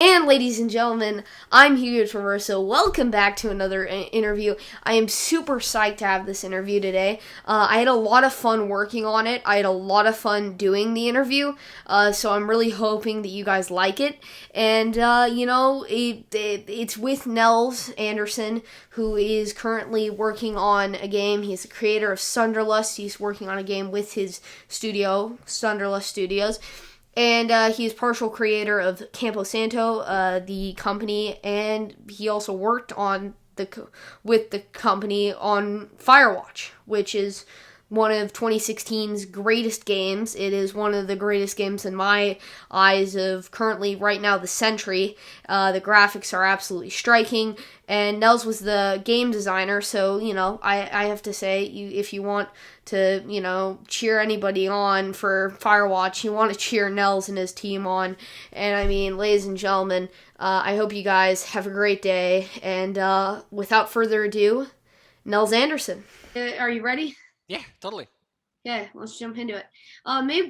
And ladies and gentlemen, I'm Hugo Traverso. Welcome back to another interview. I am super psyched to have this interview today. I had a lot of fun working on it. I had a lot of fun doing the interview. So I'm really hoping that you guys like it. And it's with Nels Anderson, who is currently working on a game. He's the creator of Sunderlust. He's working on a game with his studio, Sunderlust Studios. And he's partial creator of Campo Santo, the company, and he also worked on with the company on Firewatch, which is one of 2016's greatest games. It is one of the greatest games in my eyes of currently right now the century. The graphics are absolutely striking, and Nels was the game designer, so I have to say, if you want to cheer anybody on for Firewatch, you want to cheer Nels and his team on. And I mean, ladies and gentlemen, I hope you guys have a great day, and without further ado, Nels Anderson. Are you ready? Yeah, totally. Yeah, let's jump into it.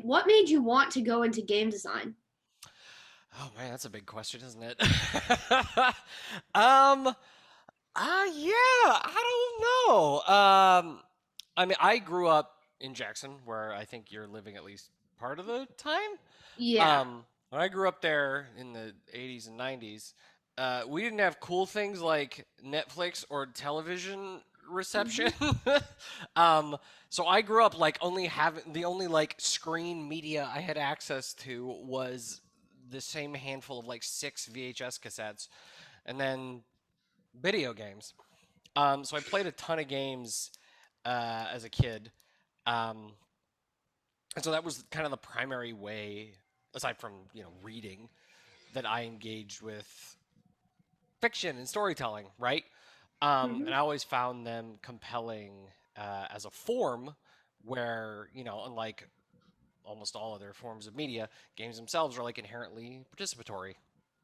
What made you want to go into game design? Oh man, that's a big question, isn't it? um, yeah, I don't know. I mean, I grew up in Jackson, where I think you're living at least part of the time. Yeah. When I grew up there in the 80s and 90s, we didn't have cool things like Netflix or television Hmm. reception. um, so I grew up like only having the only like screen media I had access to was the same handful of like six VHS cassettes, and then video games. So I played a ton of games as a kid. Um, and so that was kind of the primary way, aside from reading, that I engaged with fiction and storytelling, right? And Hmm. I always found them compelling as a form where, unlike almost all other forms of media, games themselves are like inherently participatory,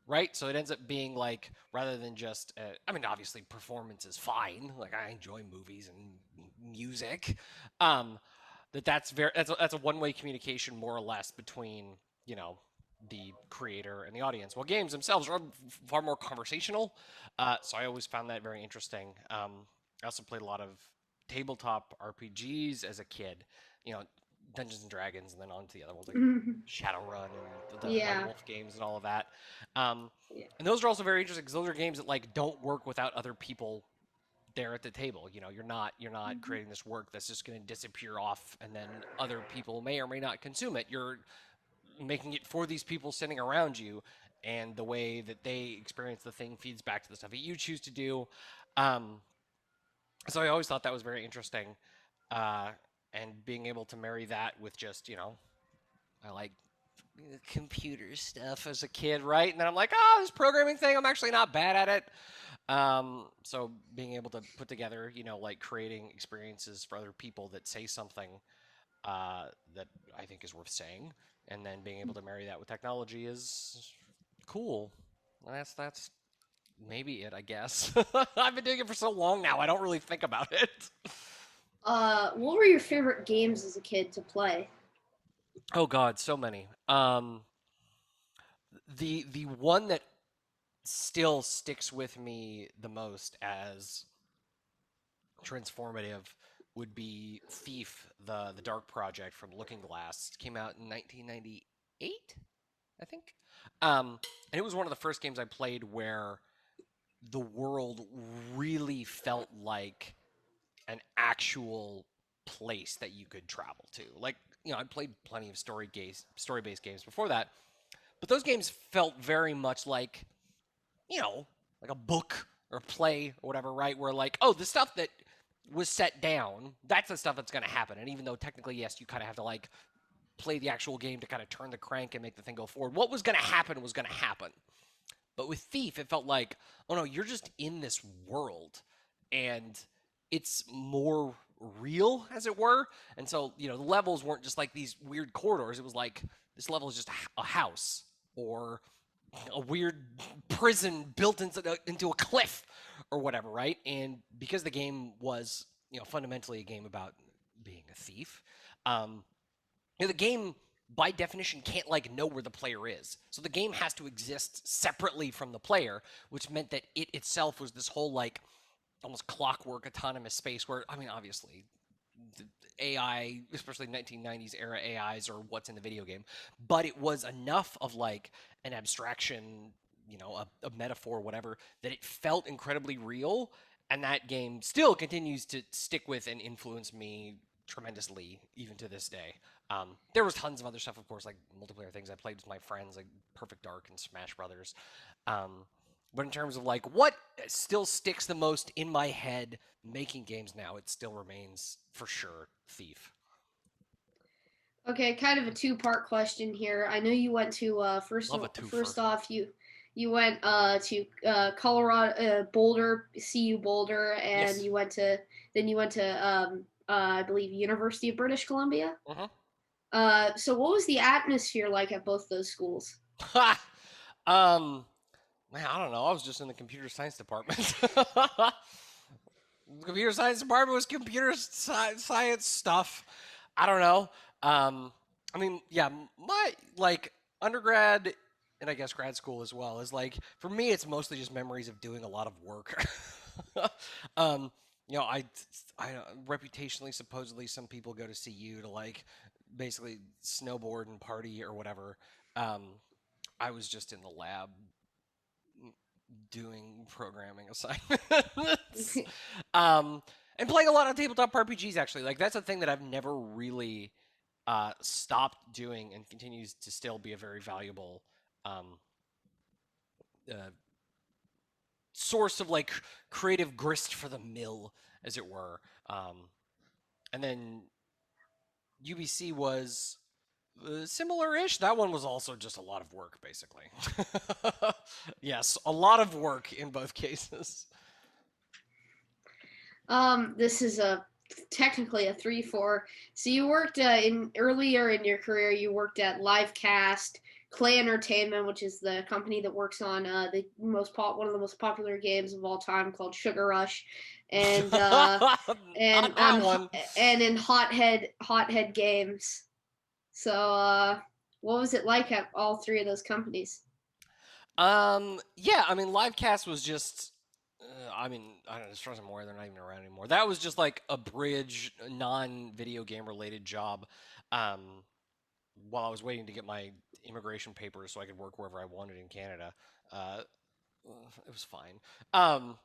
right? So it ends up being like, rather than just, I mean, obviously performance is fine. Like I enjoy movies and music. Um, that's a one-way communication more or less between you know the creator and the audience. Well, games themselves are far more conversational, so I always found that very interesting. I also played a lot of tabletop RPGs as a kid, you know, Dungeons and Dragons, and then on to the other ones like Hmm. Shadowrun and the White Yeah. Wolf games and all of that. Um, Yeah. and those are also very interesting because those are games that like don't work without other people there at the table. You're not Hmm. creating this work that's just going to disappear off and then other people may or may not consume it. You're making it for these people sitting around you, and the way that they experience the thing feeds back to the stuff that you choose to do. Um, so I always thought that was very interesting, uh, and being able to marry that with just I like computer stuff as a kid, right? And then I'm like, oh, this programming thing, I'm actually not bad at it. So being able to put together, like creating experiences for other people that say something that I think is worth saying, and then being able to marry that with technology is cool. That's maybe it, I guess. I've been doing it for so long now, I don't really think about it. What were your favorite games as a kid to play? Oh God, so many. The one that still sticks with me the most as transformative would be Thief, the Dark Project from Looking Glass. It came out in 1998, I think. And it was one of the first games I played where the world really felt like an actual place that you could travel to. Like, I played plenty of story-based games before that, but those games felt very much you know, like a book or a play or whatever, right? Where like, oh, the stuff that was set down, that's the stuff that's going to happen. And even though technically, yes, you kind of have to like play the actual game to kind of turn the crank and make the thing go forward, what was going to happen was going to happen. But with Thief, it felt like, oh no, you're just in this world, and it's more real, as it were. And so, the levels weren't just like these weird corridors. It was like this level is just a house or a weird prison built into a cliff or whatever, right? And because the game was, fundamentally a game about being a thief, the game by definition can't like know where the player is. So the game has to exist separately from the player, which meant that it itself was this whole like almost clockwork autonomous space where I mean obviously the AI, especially 1990s era AIs, or what's in the video game, but it was enough of like an abstraction, a metaphor, whatever, that it felt incredibly real. And that game still continues to stick with and influence me tremendously, even to this day. There was tons of other stuff, of course, like multiplayer things I played with my friends, like Perfect Dark and Smash Brothers. Um, but in terms of like what still sticks the most in my head making games now, it still remains for sure Thief. Okay, kind of a two-part question here. I know you went to Love a twofer. first off you went to Colorado Boulder, CU Boulder, and Yes. you went to I believe University of British Columbia. Uh-huh. So what was the atmosphere like at both those schools? um, Man, I don't know. I was just in the computer science department. The computer science department was science stuff. I don't know. I mean, yeah, my like undergrad and I guess grad school as well is like for me, it's mostly just memories of doing a lot of work. um, I reputationally, supposedly, some people go to CU to like basically snowboard and party or whatever. Um, I was just in the lab doing programming assignments. um, and playing a lot of tabletop RPGs actually. Like that's a thing that I've never really stopped doing and continues to still be a very valuable um, uh, source of like creative grist for the mill, as it were. And then UBC was similar-ish. That one was also just a lot of work, basically. Yes, a lot of work in both cases. This is a technically a 3-4. So you worked in earlier in your career. You worked at Livecast, Clay Entertainment, which is the company that works on one of the most popular games of all time called Sugar Rush, and and Not that on one. and in Hothead Games. So what was it like at all three of those companies? Yeah, I mean, Livecast was just. I mean, I don't know, as far as I'm aware, they're not even around anymore. That was just like a bridge, non-video game related job. Um, while I was waiting to get my immigration papers so I could work wherever I wanted in Canada. Uh, it was fine. Um,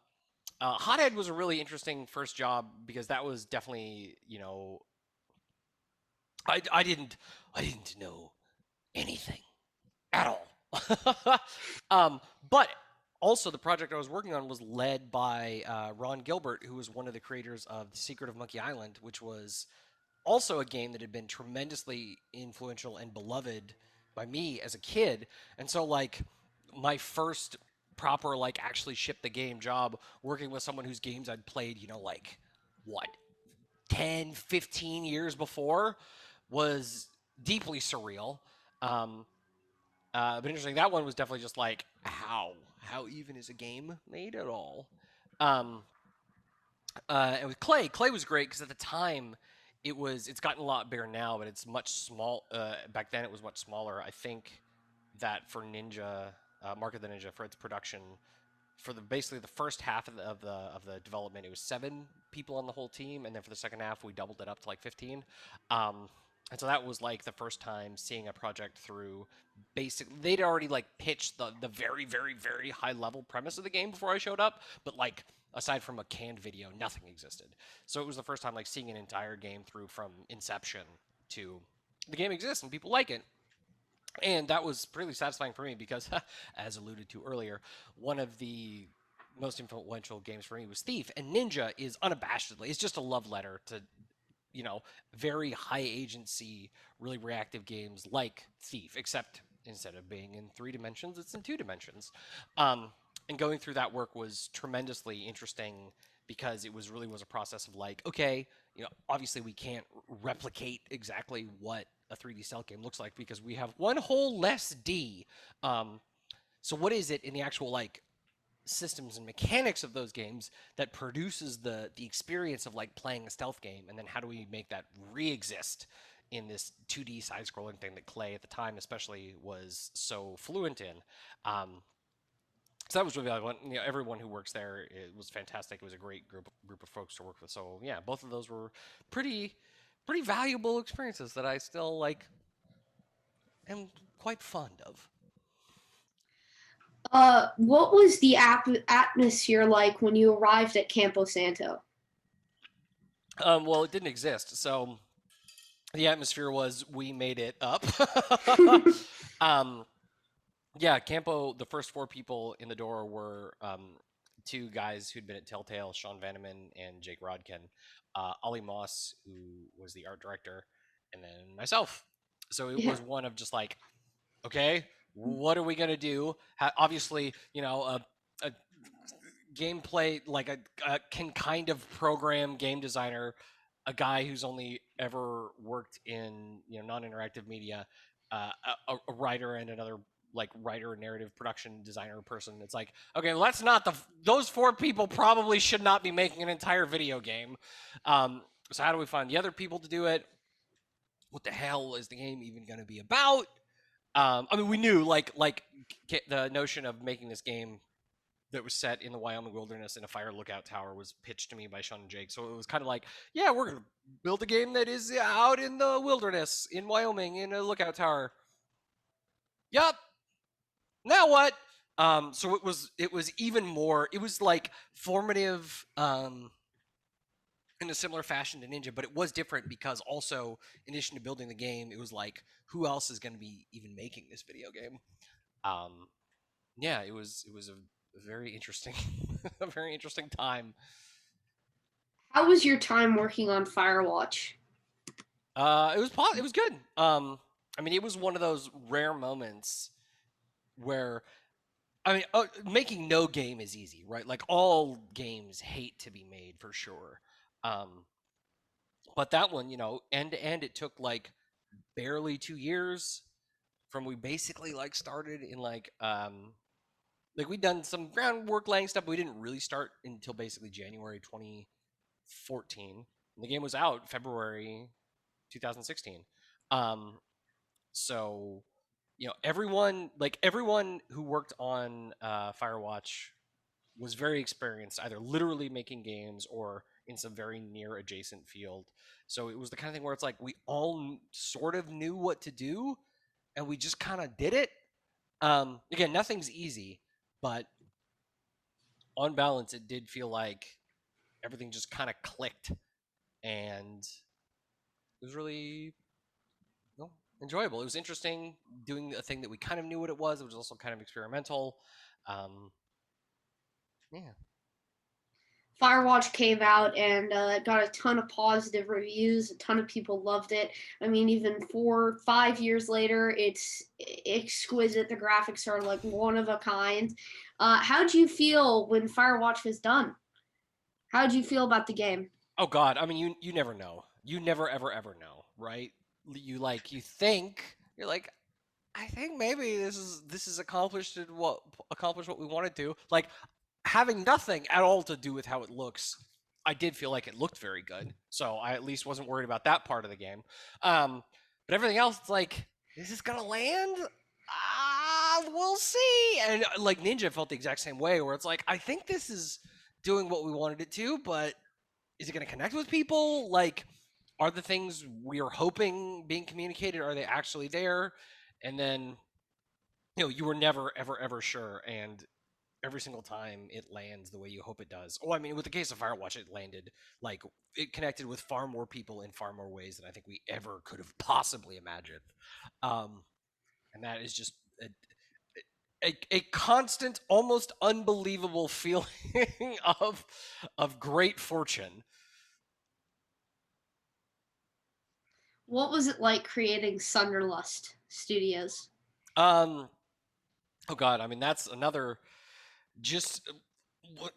Hothead was a really interesting first job because that was definitely, I didn't know anything at all. But also the project I was working on was led by Ron Gilbert, who was one of the creators of The Secret of Monkey Island, which was also a game that had been tremendously influential and beloved by me as a kid. And so like my first proper like actually ship the game job working with someone whose games I'd played, like what 10, 15 years before was deeply surreal. Um, but interesting, that one was definitely just like how even is a game made at all? Um, and with Clay was great because at the time it's gotten a lot bigger now, but it's much small. Back then it was much smaller. I think that for Ninja, Mark of the Ninja, for its production, for the basically the first half of the development, it was 7 people on the whole team, and then for the second half we doubled it up to like 15. Um, and so that was like the first time seeing a project through. Basically, they'd already like pitched the very very very high level premise of the game before I showed up, but like aside from a canned video, nothing existed. So it was the first time like seeing an entire game through from inception to the game exists and people like it. And that was really satisfying for me because, as alluded to earlier, one of the most influential games for me was Thief, and Ninja is unabashedly, it's just a love letter to, very high agency, really reactive games like Thief, except instead of being in 3 dimensions, it's in 2 dimensions. Um, and going through that work was tremendously interesting because it was a process of like, okay, obviously we can't replicate exactly what a 3D cell game looks like because we have one whole less D. Um, so what is it in the actual like systems and mechanics of those games that produces the experience of like playing a stealth game, and then how do we make that re-exist in this 2D side-scrolling thing that Clay at the time, especially, was so fluent in. So that was really valuable. You know, everyone who works there, it was fantastic. It was a great group of folks to work with. So yeah, both of those were pretty pretty valuable experiences that I still like am quite fond of. What was the atmosphere like when you arrived at Campo Santo? Well, it didn't exist, so the atmosphere was we made it up. um, yeah, Campo. The first four people in the door were two guys who'd been at Telltale, Sean Vanneman and Jake Rodkin, Ollie Moss, who was the art director, and then myself. So it Yeah. was one of just like, okay, what are we gonna do? Obviously, you know, a gameplay like can kind of program game designer, a guy who's only ever worked in non-interactive media, a writer and another like writer, narrative production designer person. It's like, okay, well, that's not those four people probably should not be making an entire video game. So how do we find the other people to do it? What the hell is the game even going to be about? I mean, we knew like the notion of making this game that was set in the Wyoming wilderness in a fire lookout tower was pitched to me by Sean and Jake. So it was kind of like, yeah, we're gonna build a game that is out in the wilderness in Wyoming in a lookout tower. Yup. Now what? So it was even more. It was like formative in a similar fashion to Ninja, but it was different because also in addition to building the game, it was like, who else is going to be even making this video game? Yeah, it was a very interesting a very interesting time. How was your time working on Firewatch? It was good. I mean, it was one of those rare moments where, I mean, making no game is easy, right? Like all games hate to be made for sure. But that one, end to end, it took like barely 2 years from we basically like started in like we'd done some groundwork laying stuff, but we didn't really start until basically January 2014. And the game was out February 2016. So everyone who worked on Firewatch was very experienced, either literally making games or in some very near adjacent field. So it was the kind of thing where it's like we all sort of knew what to do, and we just kind of did it. Again, nothing's easy, but on balance, it did feel like everything just kind of clicked, and it was really enjoyable. It was interesting doing a thing that we kind of knew what it was. It was also kind of experimental. Yeah. Firewatch came out and got a ton of positive reviews. A ton of people loved it. I mean, even 4 5 years later, it's exquisite. The graphics are like one of a kind. How'd you feel when Firewatch was done? How'd you feel about the game? Oh God. I mean, you never know. You never ever know, right? You think you're like, I think maybe this is accomplished what we wanted to. Like having nothing at all to do with how it looks, I did feel like it looked very good. So I at least wasn't worried about that part of the game. But everything else, it's like, is this gonna land? We'll see. And like Ninja felt the exact same way, where it's like, I think this is doing what we wanted it to, but is it gonna connect with people? Like, are the things we are hoping being communicated, are they actually there? And then, you were never ever sure, and every single time it lands the way you hope it does. Oh, I mean, with the case of Firewatch, it landed like it connected with far more people in far more ways than I think we ever could have possibly imagined. And that is just a constant, almost unbelievable feeling of great fortune. What was it like creating Sunderlust Studios? Um, oh God, I mean that's another just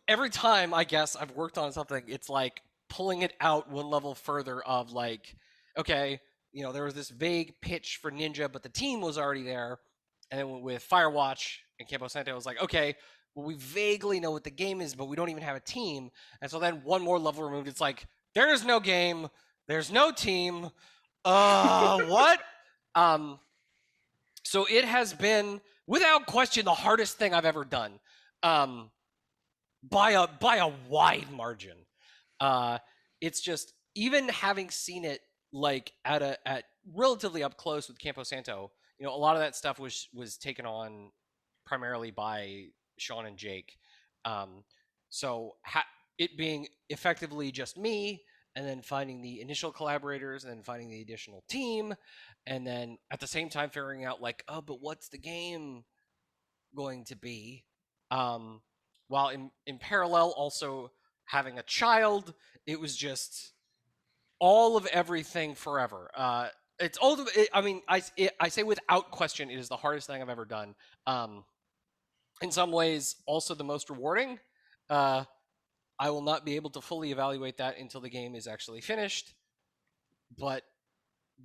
every time I guess I've worked on something, it's like pulling it out one level further of like, okay, there was this vague pitch for Ninja, but the team was already there. And then with Firewatch and Campo Santo, it was like, okay, well, we vaguely know what the game is, but we don't even have a team. And so then one more level removed, it's like, there is no game, there's no team. What? Um, so it has been, without question, the hardest thing I've ever done. Um, by a wide margin. Uh, it's just, even having seen it like at relatively up close with Campo Santo, a lot of that stuff was taken on primarily by Sean and Jake. Um, so it being effectively just me, and then finding the initial collaborators, and then finding the additional team, and then at the same time figuring out like, oh, but what's the game going to be? Um, while in parallel also having a child, it was just all of everything forever. It's ultimately, I mean, I say without question, it is the hardest thing I've ever done. Um, in some ways, also the most rewarding. Uh, I will not be able to fully evaluate that until the game is actually finished, but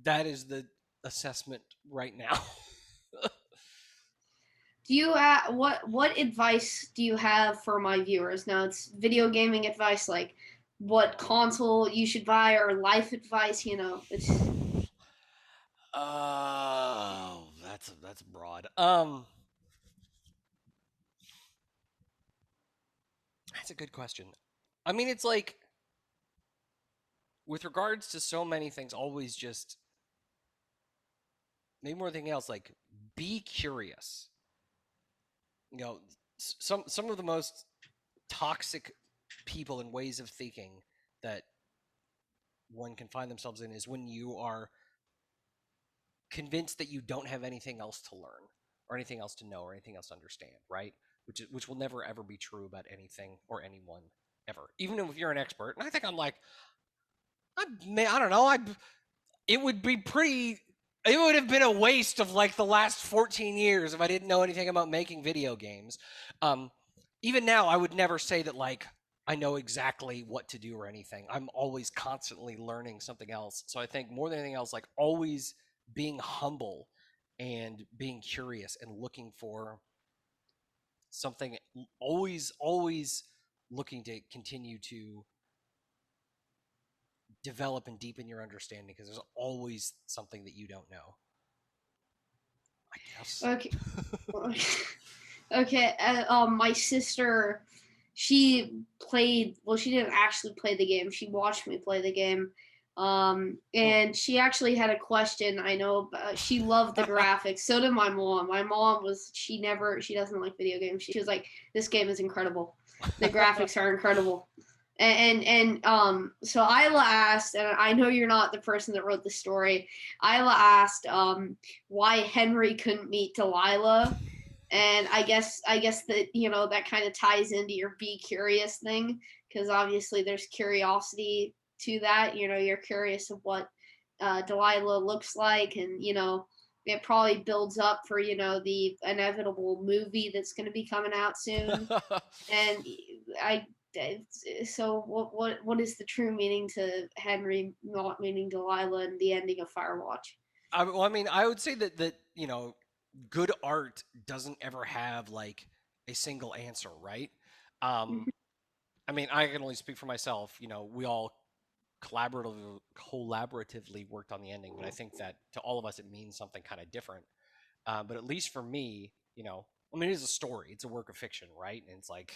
that is the assessment right now. Do you what advice do you have for my viewers? Now it's video gaming advice, like what console you should buy, or life advice. It's Oh, that's broad. That's a good question. I mean, it's like, with regards to so many things, always just, maybe more than anything else, like, be curious. You know, some of the most toxic people and ways of thinking that one can find themselves in is when you are convinced that you don't have anything else to learn, or anything else to know, or anything else to understand, right? Which will never ever be true about anything or anyone ever. Even if you're an expert, and I think I'm like, I don't know, it would be pretty. It would have been a waste of like the last 14 years if I didn't know anything about making video games. Um, Even now, I would never say that like I know exactly what to do or anything. I'm always constantly learning something else. So I think more than anything else, like, always being humble and being curious and looking for something, always looking to continue to develop and deepen your understanding, because there's always something that you don't know, I guess. okay. Okay. My sister, she played. Well, she didn't actually play the game. She watched me play the game. And she actually had a question. I know she loved the graphics. So did my mom. My mom she doesn't like video games. She was like, this game is incredible. The graphics are incredible. So Isla asked, and I know you're not the person that wrote the story. Isla asked why Henry couldn't meet Delilah, and I guess that that kind of ties into your be curious thing, because obviously there's curiosity to that. You're curious of what Delilah looks like, and it probably builds up for the inevitable movie that's going to be coming out soon. And I so what is the true meaning to Henry not meaning Delilah and the ending of Firewatch? Well, I mean, I would say that good art doesn't ever have like a single answer, right? Um, I mean, I can only speak for myself. We all collaboratively worked on the ending, but I think that to all of us it means something kind of different. But at least for me, I mean, it is a story; it's a work of fiction, right? And it's like,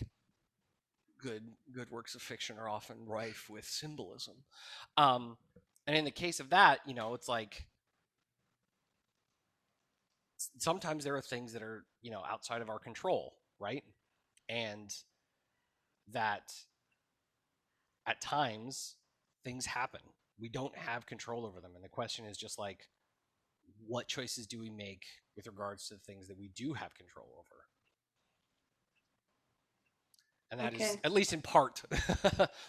good works of fiction are often rife with symbolism. Um, and in the case of that, it's like, sometimes there are things that are outside of our control, right? And that at times things happen, we don't have control over them, and the question is just like, what choices do we make with regards to the things that we do have control over? And that is, Okay. at least in part,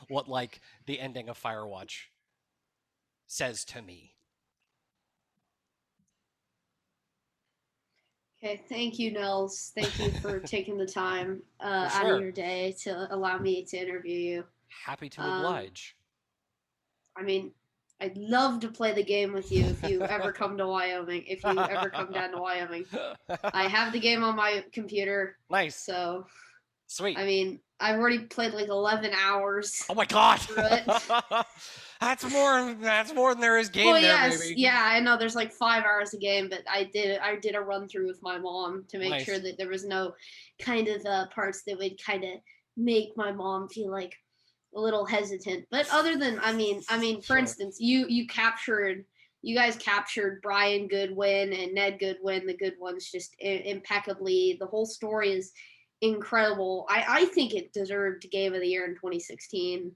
what like the ending of Firewatch says to me. Okay, thank you, Nels. Thank you for taking the time For out of sure. your day to allow me to interview you. Happy to Um, oblige. I mean, I'd love to play the game with you if you ever come to Wyoming. If you ever come down to Wyoming, I have the game on my computer. Nice. So Sweet. I mean, I've already played like 11 hours Oh my god. through it. That's more. That's more than there is game Well, there, yes, baby. yeah, I know there's like 5 hours a game, but I did a run through with my mom to make sure Nice. that there was no kind of parts that would kind of make my mom feel like a little hesitant. But other than, for Sure. instance, you guys captured Brian Goodwin and Ned Goodwin, the good ones, just impeccably. The whole story is incredible. I think it deserved Game of the Year in 2016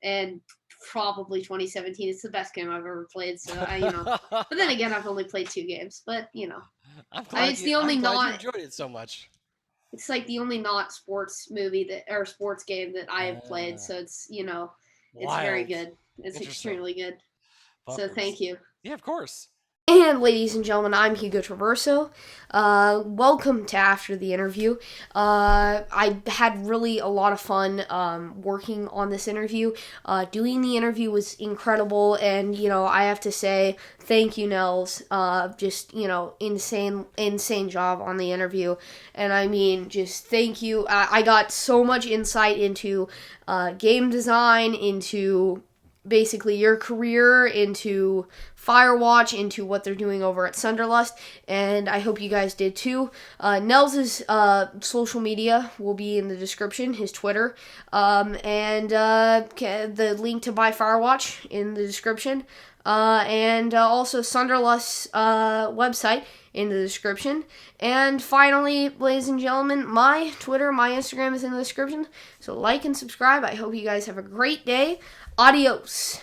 and probably 2017. It's the best game I've ever played. So but then again, I've only played 2 games. But it's the only I'm glad you not. enjoyed it so much. It's like the only not sports movie that or sports game that I have played. Ah, So it's very wild. good. It's Interesting. extremely good. So Bumpers. thank you. Yeah, of course. And ladies and gentlemen, I'm Hugo Traverso. Welcome to After the Interview. I had really a lot of fun working on this interview. Doing the interview was incredible, and I have to say thank you, Nels. Just insane job on the interview, and I mean just thank you. I got so much insight into game design, into basically your career, into Firewatch, into what they're doing over at Sunderlust, and I hope you guys did too. Nels' social media will be in the description, his Twitter, and the link to buy Firewatch in the description, and also Sonderlust's website in the description. And finally, ladies and gentlemen, my Twitter, my Instagram is in the description, so like and subscribe. I hope you guys have a great day. Adios.